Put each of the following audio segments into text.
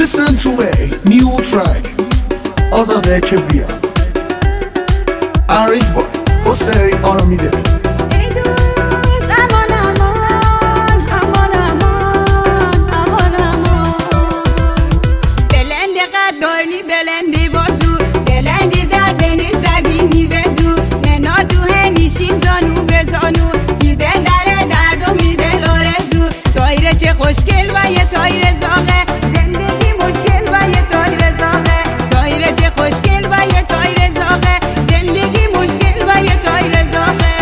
Listen to a new track آزاده کبریا Arranged by حسین آرامیده. بلندی بازو بلندی در دنی سردی میوزو ننا تو همیشیم زانو به زانو دیده داره درد و میده لارزو تایره چه خوشگل و یه تایره زاغه زندگی مشکل و یه تایره زاغه تایره چه خوشگل و یه تایره زاغه زندگی مشکل و یه تایره زاغه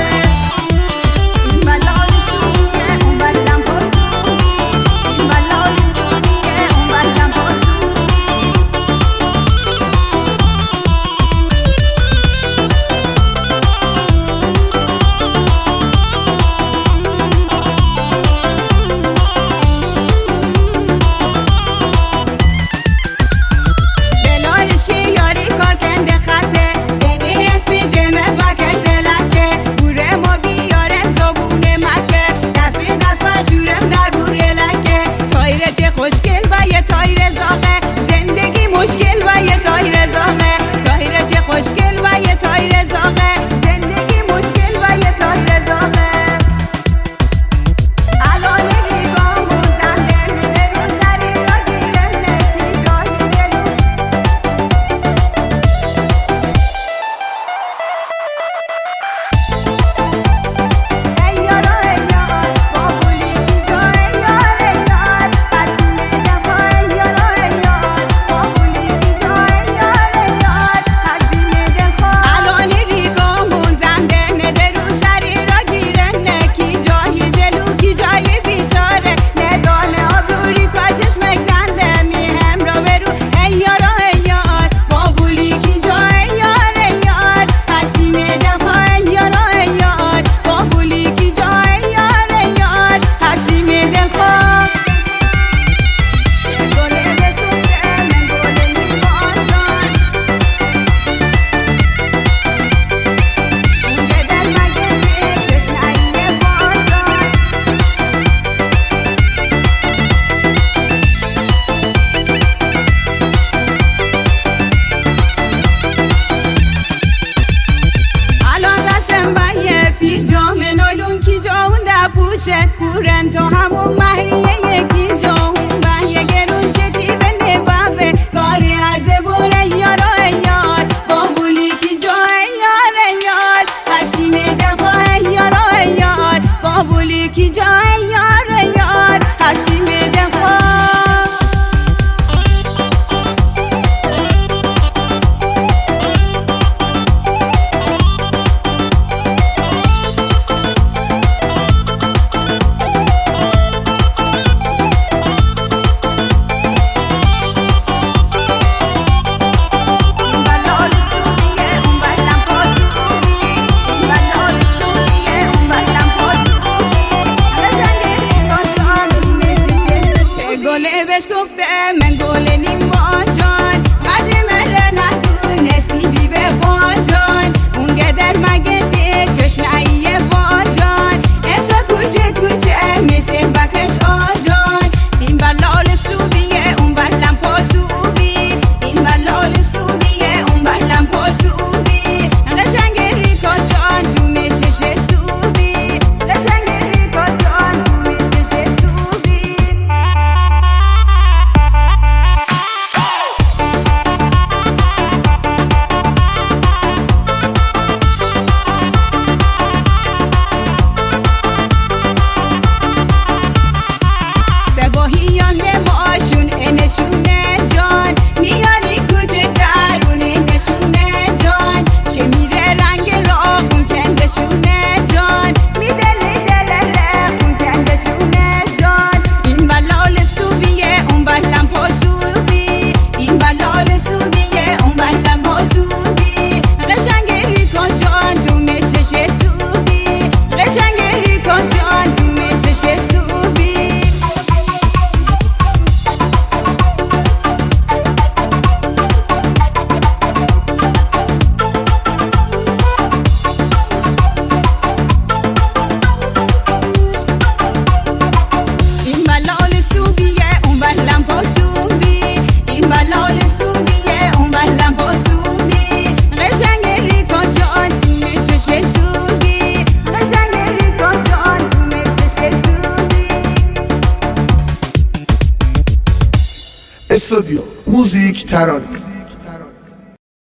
پورن تو همون مهریه یکی جاون بحیه گرون که دیبه نبابه کاری عرضه بوله یارا یار بابولی کی جای یار یار حسیم دفاع یارا یار بابولی کی جای یار یار حسیم دفاع بهش گفته من گل نیم جان قدر مره ندون نسیبی به جان اون قدر مگه ته چشنعیه جان ایسا کوچه کوچه مثل بکش آجان این بلال سوبیه اون بلم پاسوبی این بلال سوبیه اون بلم پاسوبی قشنگ ریکا جان تو مچش سوبی قشنگ ریکا جان تو مچش سوبی استودیو موزیک ترانه.